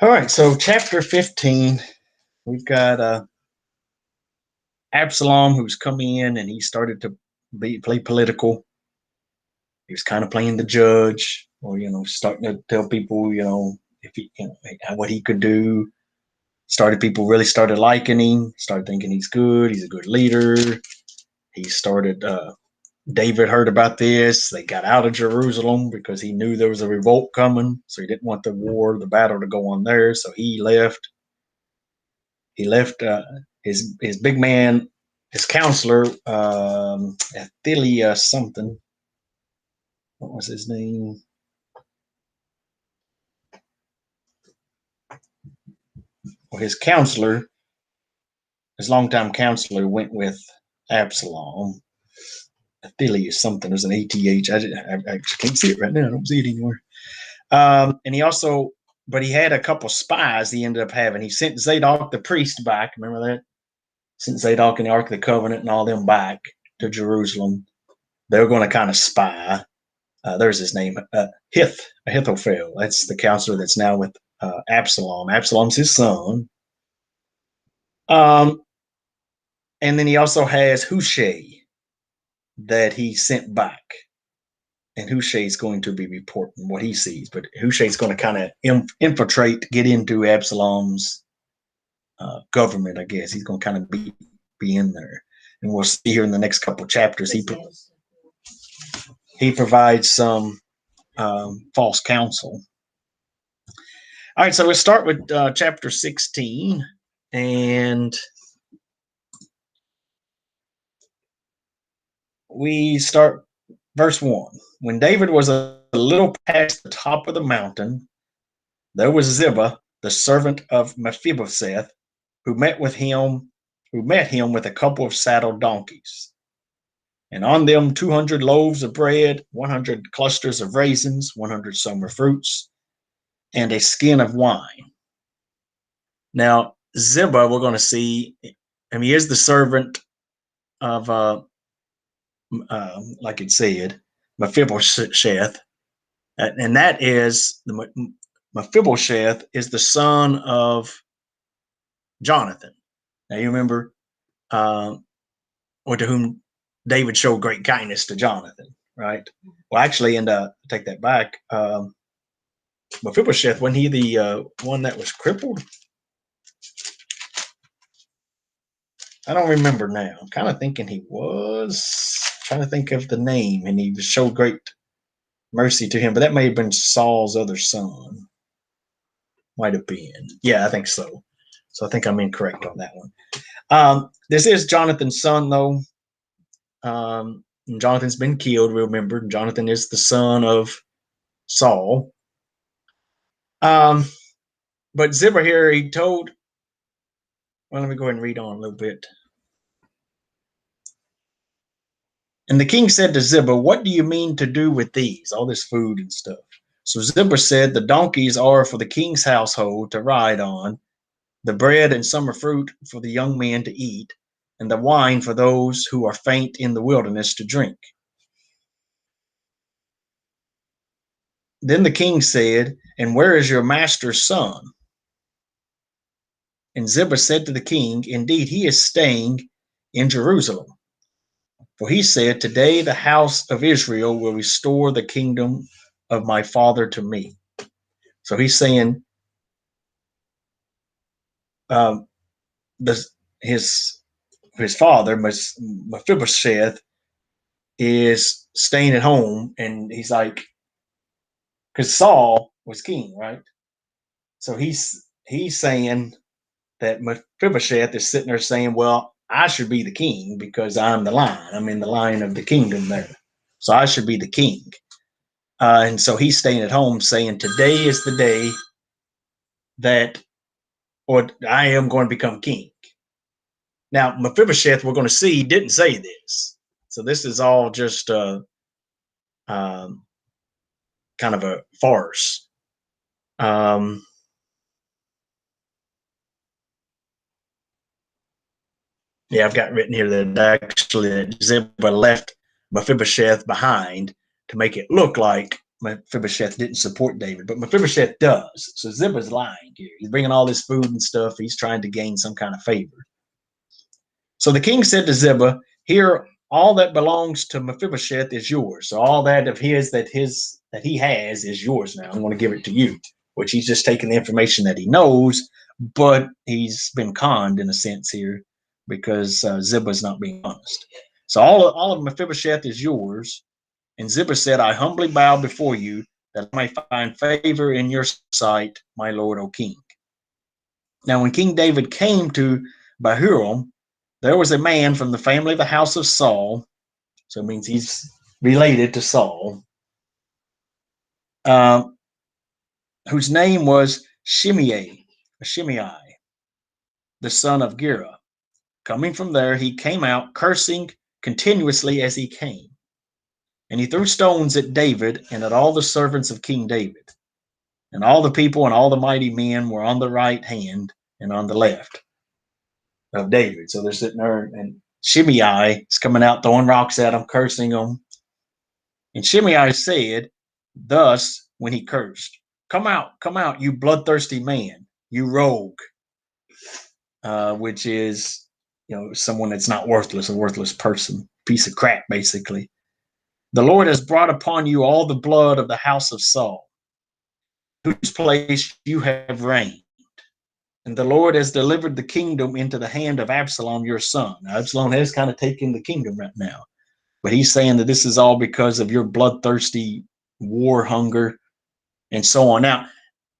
All right, so chapter 15, we've got Absalom who's come in and he started to play political. He was kind of playing the judge, or starting to tell people, if he, what he could do. People really started liking him, started thinking he's good. He's a good leader. He started. David heard about this. They got out of Jerusalem because he knew there was a revolt coming, so he didn't want the battle to go on there. So he left. He left his big man, his counselor, Athaliah something. What was his name? Well, his counselor, his longtime counselor, went with Absalom. Athaliah something. There's an ATH. I can't see it right now. I don't see it anywhere. And he also, but he had a couple spies he ended up having. He sent Zadok the priest back. Remember that? Sent Zadok and the Ark of the Covenant and all them back to Jerusalem. They were going to kind of spy. There's his name, Ahithophel. That's the counselor that's now with Absalom. Absalom's his son. And then he also has Hushai that he sent back. And Hushai is going to be reporting what he sees. But Hushai is going to kind of infiltrate, get into Absalom's government, I guess. He's going to kind of be in there. And we'll see here in the next couple of chapters, he provides some false counsel. All right, so we'll start with chapter 16, and we start verse 1. When David was a little past the top of the mountain, there was Ziba, the servant of Mephibosheth, who met him with a couple of saddled donkeys, and on them 200 loaves of bread, 100 clusters of raisins, 100 summer fruits, and a skin of wine. Now, Ziba, we're going to see, he is the servant of, like it said, Mephibosheth, and that is Mephibosheth is the son of Jonathan. Now you remember, or to whom David showed great kindness to Jonathan, right? Well, actually, and take that back, Mephibosheth, wasn't he the one that was crippled? I don't remember now. I'm kind of thinking he was. Trying to think of the name, and he showed great mercy to him, but that may have been Saul's other son. Might have been. Yeah, I think so. So I think I'm incorrect on that one. This is Jonathan's son, though. Jonathan's been killed, remember. Jonathan is the son of Saul. But Ziba here, he told. Well, let me go ahead and read on a little bit. And the king said to Ziba, "What do you mean to do with these, all this food and stuff?" So Ziba said, "The donkeys are for the king's household to ride on, the bread and summer fruit for the young men to eat, and the wine for those who are faint in the wilderness to drink." Then the king said, "And where is your master's son?" And Ziba said to the king, "Indeed, he is staying in Jerusalem. For he said, 'Today the house of Israel will restore the kingdom of my father to me.'" So he's saying um, his father, Mephibosheth, is staying at home, and he's like, because Saul was king, right? So he's saying that Mephibosheth is sitting there saying, "Well, I should be the king because I'm the line. I'm in the line of the kingdom there. So I should be the king." And so he's staying at home saying, "Today is the day that or I am going to become king." Now, Mephibosheth, we're going to see, didn't say this. So this is all just kind of a farce. Yeah, I've got written here that actually Ziba left Mephibosheth behind to make it look like Mephibosheth didn't support David, but Mephibosheth does. So Ziba's lying here. He's bringing all this food and stuff. He's trying to gain some kind of favor. So the king said to Ziba, "Here, all that belongs to Mephibosheth is yours. So all that of his that he has is yours now. I'm going to give it to you." Which he's just taking the information that he knows, but he's been conned in a sense here because Ziba's not being honest. So all of Mephibosheth is yours. And Ziba said, "I humbly bow before you that I may find favor in your sight, my lord, O king." Now, when King David came to Bahurim, there was a man from the family of the house of Saul, so it means he's related to Saul, whose name was Shimei, the son of Gera. Coming from there, he came out cursing continuously as he came. And he threw stones at David and at all the servants of King David. And all the people and all the mighty men were on the right hand and on the left of David. So they're sitting there, and Shimei is coming out throwing rocks at them, cursing them. And Shimei said thus when he cursed, come out, you bloodthirsty man, you rogue," which is, someone that's not worthless, a worthless person, piece of crap, basically. "The Lord has brought upon you all the blood of the house of Saul, whose place you have reigned. And the Lord has delivered the kingdom into the hand of Absalom, your son." Now, Absalom has kind of taken the kingdom right now. But he's saying that this is all because of your bloodthirsty war hunger and so on. Now,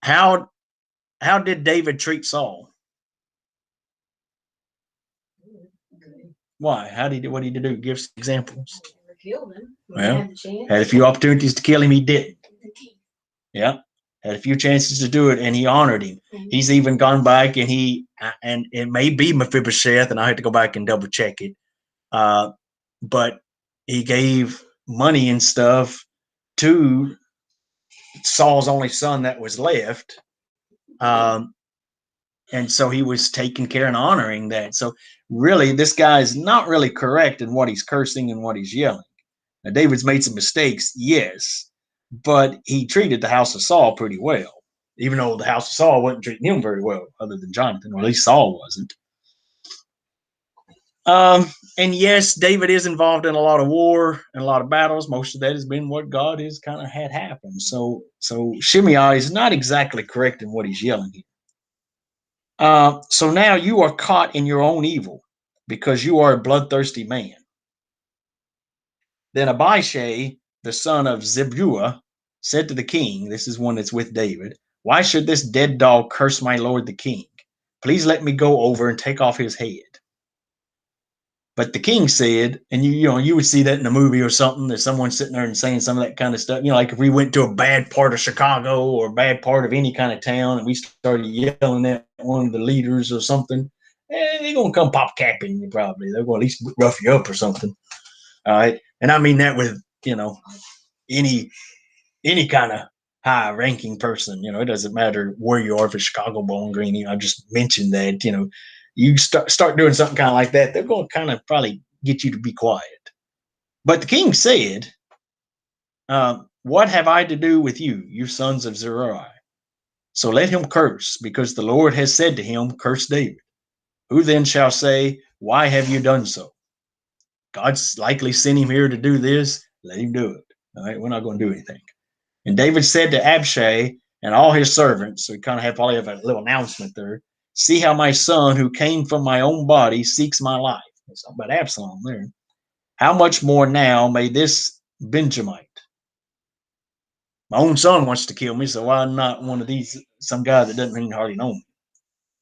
how did David treat Saul? Why? What did he do? Give some examples. Killed him. Well, had a few opportunities to kill him, he didn't. Yeah. Had a few chances to do it, and he honored him. He's even gone back and it may be Mephibosheth, and I had to go back and double check it. But he gave money and stuff to Saul's only son that was left. And so he was taking care and honoring that. So really, this guy is not really correct in what he's cursing and what he's yelling. Now, David's made some mistakes, yes, but he treated the house of Saul pretty well, even though the house of Saul wasn't treating him very well, other than Jonathan, or at least Saul wasn't. And yes, David is involved in a lot of war and a lot of battles. Most of that has been what God has kind of had happen. So Shimei is not exactly correct in what he's yelling here. So now you are caught in your own evil because you are a bloodthirsty man. Then Abishai, the son of Zebuah, said to the king, this is one that's with David, "Why should this dead dog curse my lord the king? Please let me go over and take off his head." But the king said, and you would see that in a movie or something, there's someone sitting there and saying some of that kind of stuff. Like if we went to a bad part of Chicago or a bad part of any kind of town and we started yelling at one of the leaders or something, they're going to come pop capping you probably. They're going to at least rough you up or something. All right. And I mean that with, any kind of high ranking person. It doesn't matter where you are, if it's Chicago, Bowling Green. I just mentioned that, you start doing something kind of like that, they're going to kind of probably get you to be quiet. But the king said, "What have I to do with you, you sons of Zeruiah? So let him curse, because the Lord has said to him, curse David. Who then shall say, why have you done so? God's likely sent him here to do this. Let him do it. All right, we're not going to do anything." And David said to Abishai and all his servants, so we kind of probably have a little announcement there, "See how my son, who came from my own body, seeks my life." It's talking about Absalom there. "How much more now may this Benjamite? My own son wants to kill me, so why not one of these, some guy that doesn't even hardly know me?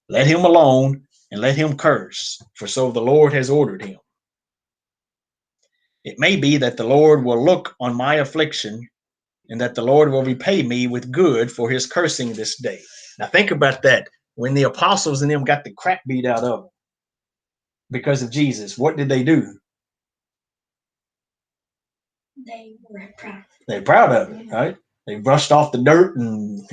Let him alone and let him curse, for so the Lord has ordered him. It may be that the Lord will look on my affliction, and that the Lord will repay me with good for his cursing this day." Now think about that. When the apostles and them got the crap beat out of them because of Jesus, what did they do? They were proud. They're proud of it, right? They brushed off the dirt and,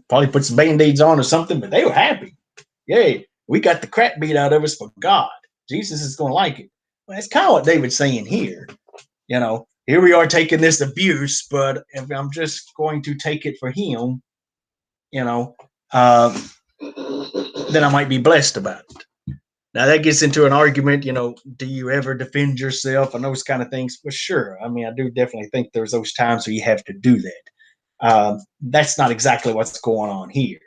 probably put some Band-Aids on or something, but they were happy. Yay, we got the crap beat out of us for God. Jesus is going to like it. Well, that's kind of what David's saying here. here we are taking this abuse, but if I'm just going to take it for him, you know, then I might be blessed about it. Now that gets into an argument, do you ever defend yourself and those kind of things? Well, sure. I mean, I do definitely think there's those times where you have to do that. That's not exactly what's going on here.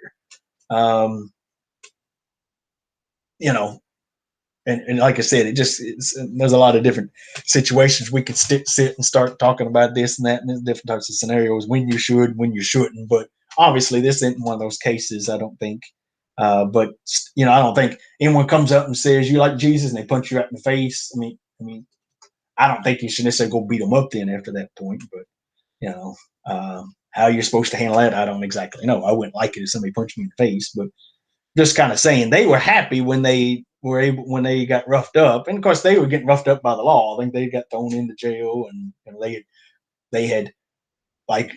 And like I said, there's a lot of different situations we could sit and start talking about this and that, and there's different types of scenarios when you should, when you shouldn't. But obviously, this isn't one of those cases, I don't think. But I don't think anyone comes up and says you like Jesus and they punch you right in the face. I mean, I don't think you should necessarily go beat them up then after that point. But how you're supposed to handle that, I don't exactly know. I wouldn't like it if somebody punched me in the face, but just kind of saying they were happy when they got roughed up, and of course they were getting roughed up by the law. I think they got thrown into jail, and they had like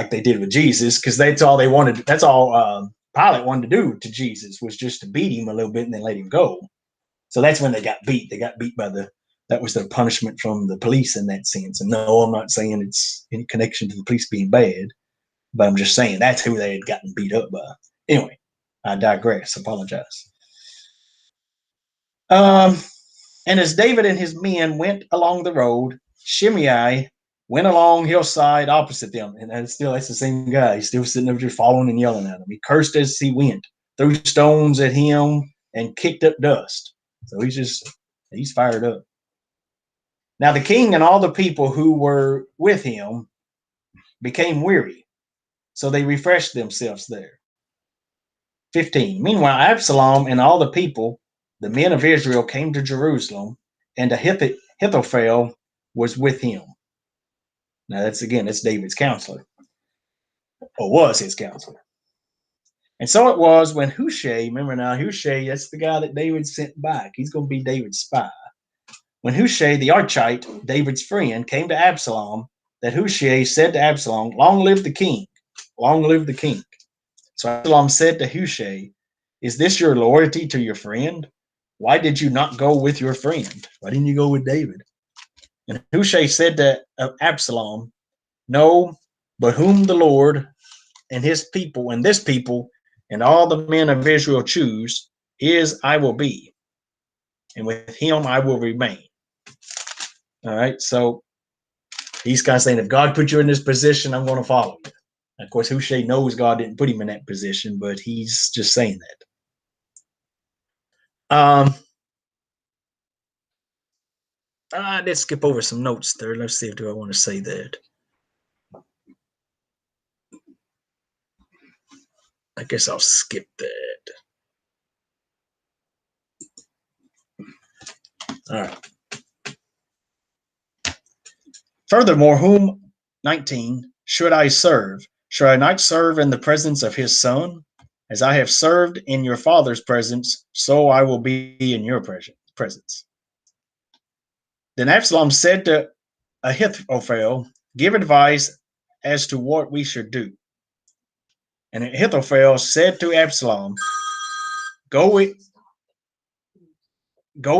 they did with Jesus, because that's all they wanted. That's all Pilate wanted to do to Jesus, was just to beat him a little bit and then let him go. So that's when they got beat. They got beat that was their punishment from the police in that sense. And no, I'm not saying it's in connection to the police being bad, but I'm just saying that's who they had gotten beat up by. Anyway, I digress. Apologize. And as David and his men went along the road, Shimei went along hillside opposite them. And that's the same guy. He's still sitting there just following and yelling at him. He cursed as he went, threw stones at him, and kicked up dust. So he's fired up. Now the king and all the people who were with him became weary, so they refreshed themselves there. 15. Meanwhile, Absalom and all the people, the men of Israel, came to Jerusalem, and Ahithophel was with him. Now that's David's counselor, or was his counselor. And so it was when Hushai, remember now, Hushai, that's the guy that David sent back. He's going to be David's spy. When Hushai the Archite, David's friend, came to Absalom, that Hushai said to Absalom, "Long live the king! Long live the king!" So Absalom said to Hushai, "Is this your loyalty to your friend? Why did you not go with your friend? Why didn't you go with David?" And Hushai said to Absalom, "No, but whom the Lord and his people and this people and all the men of Israel choose, his I will be, and with him I will remain." All right, so he's kind of saying, if God put you in this position, I'm going to follow you. And of course, Hushai knows God didn't put him in that position, but he's just saying that. Let's skip over some notes there. Let's see, do I want to say that? I guess I'll skip that. All right. Furthermore, whom, 19, should I serve? Should I not serve in the presence of his son? As I have served in your father's presence, so I will be in your presence. Then Absalom said to Ahithophel, "Give advice as to what we should do." And Ahithophel said to Absalom, Go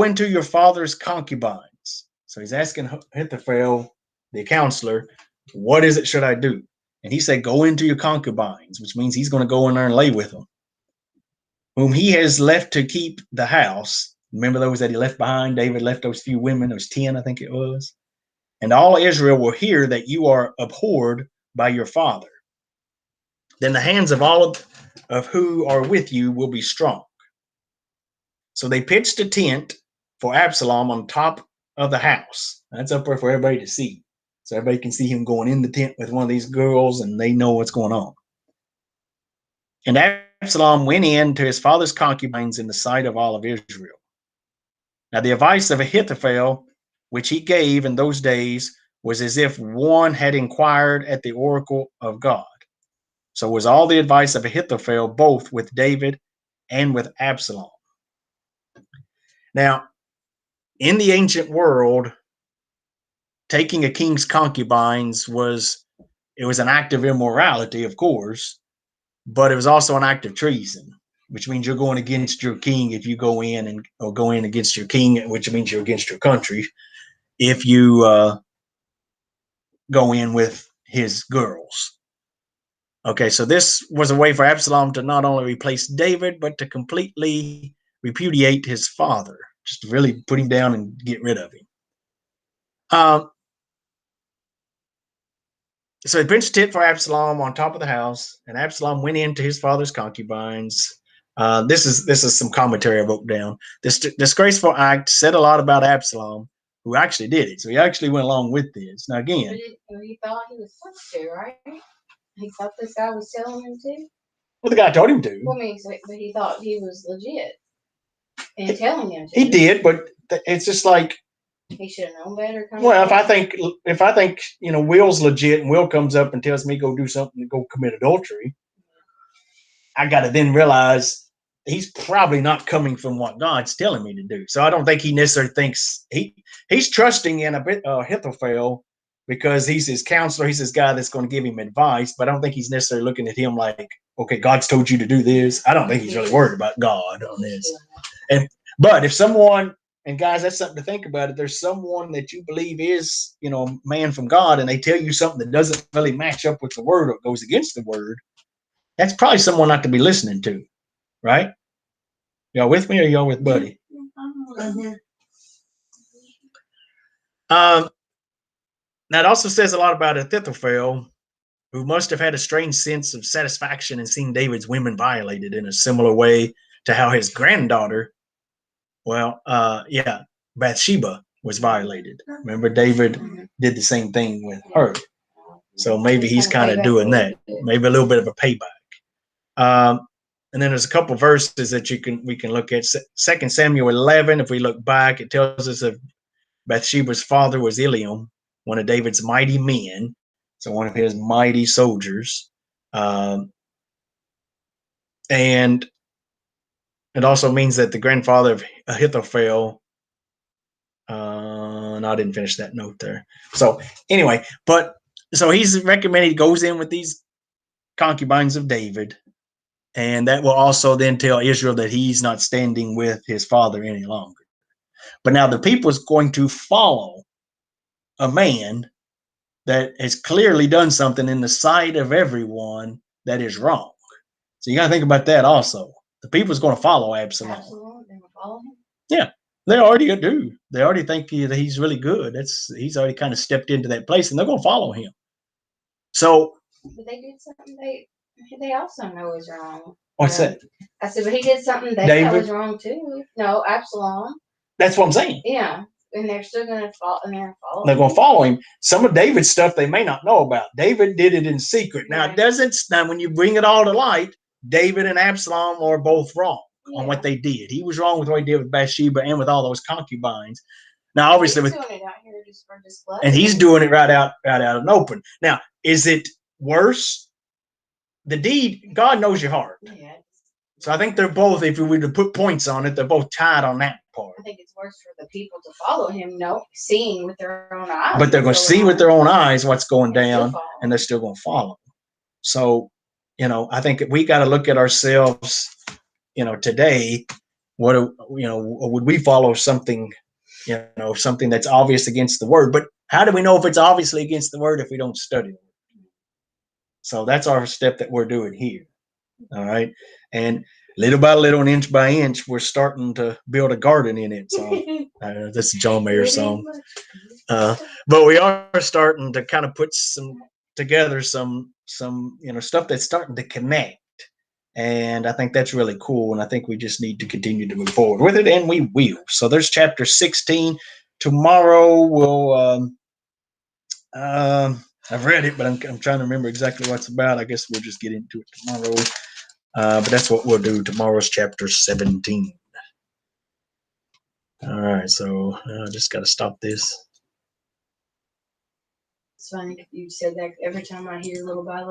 into your father's concubines. So he's asking Ahithophel, the counselor, what is it should I do? And he said, go into your concubines, which means he's going to go in there and lay with them, whom he has left to keep the house. Remember those that he left behind? David left those few women, those 10, I think it was. And all Israel will hear that you are abhorred by your father. Then the hands of all of who are with you will be strong. So they pitched a tent for Absalom on top of the house. That's up there for everybody to see. So everybody can see him going in the tent with one of these girls, and they know what's going on. And Absalom went in to his father's concubines in the sight of all of Israel. Now the advice of Ahithophel, which he gave in those days, was as if one had inquired at the oracle of God. So was all the advice of Ahithophel, both with David and with Absalom. Now, in the ancient world, taking a king's concubines was an act of immorality, of course, but it was also an act of treason, which means you're going against your king if you go in or go in against your king, which means you're against your country if you go in with his girls. Okay, so this was a way for Absalom to not only replace David, but to completely repudiate his father, just to really put him down and get rid of him. So he pitched a tent for Absalom on top of the house, and Absalom went into his father's concubines. This is some commentary I wrote down. This disgraceful act said a lot about Absalom, who actually did it. So he actually went along with this. Now again, He thought he was supposed to, right? He thought this guy was telling him to. well, the guy told him to. Well, I mean, but he thought he was legit and telling him to. He did, but it's just like he should have known better. Well, if I think Will's legit and Will comes up and tells me go do something, go commit adultery, I got to then realize he's probably not coming from what God's telling me to do. So I don't think he necessarily thinks he's trusting in a bit Ahithophel because he's his counselor, he's his guy that's going to give him advice. But I don't think he's necessarily looking at him like, okay, God's told you to do this. I don't think he's really worried about God on this. But if someone, and guys, that's something to think about. If there's someone that you believe is, a man from God, and they tell you something that doesn't really match up with the word or goes against the word, that's probably someone not to be listening to, right? Y'all with me or y'all with Buddy? Mm-hmm. That also says a lot about Ahithophel, who must have had a strange sense of satisfaction in seeing David's women violated in a similar way to how his granddaughter, Bathsheba was violated. Remember, David did the same thing with her. So maybe he's kind of doing that. Maybe a little bit of a payback. And then there's a couple verses that we can look at. 2 Samuel 11, if we look back, it tells us that Bathsheba's father was Eliam, one of David's mighty men, so one of his mighty soldiers. And it also means that the grandfather of Ahithophel, no, I didn't finish that note there. So anyway, so he's recommended he goes in with these concubines of David, and that will also then tell Israel that he's not standing with his father any longer. But now the people is going to follow a man that has clearly done something in the sight of everyone that is wrong. So you got to think about that also. The people is going to follow Absalom. Absolutely. They're gonna follow him. Yeah, they already do. They already think that he's really good. He's already kind of stepped into that place, and they're going to follow him. So, but they did something they also know is wrong. What's that? I said, but he did something they know is wrong too. No, Absalom. That's what I'm saying. Yeah. And they're still going to follow. They're going to follow him. Some of David's stuff they may not know about. David did it in secret. Now, it doesn't. Now, when you bring it all to light, David and Absalom are both wrong on what they did. He was wrong with what he did with Bathsheba and with all those concubines. Now, obviously, he's doing it out here just for display. And he's doing it right out in open. Now, is it worse? The deed, God knows your heart. Yeah. So I think they're both, if we were to put points on it, they're both tied on that part. I think it's worse for the people to follow him, seeing with their own eyes. But they're going to see with their own eyes what's going down, and they're still going to follow. So, I think we got to look at ourselves, today. Would we follow something, something that's obvious against the word? But how do we know if it's obviously against the word if we don't study it? So that's our step that we're doing here. All right. And little by little and inch by inch, we're starting to build a garden in it. So this is John Mayer song. But we are starting to kind of put together some stuff that's starting to connect. And I think that's really cool. And I think we just need to continue to move forward with it, and we will. So there's chapter 16. Tomorrow we'll I've read it, but I'm trying to remember exactly what it's about. I guess we'll just get into it tomorrow. But that's what we'll do. Tomorrow's chapter 17. All right, so I just got to stop this. It's funny you said that every time I hear little by little.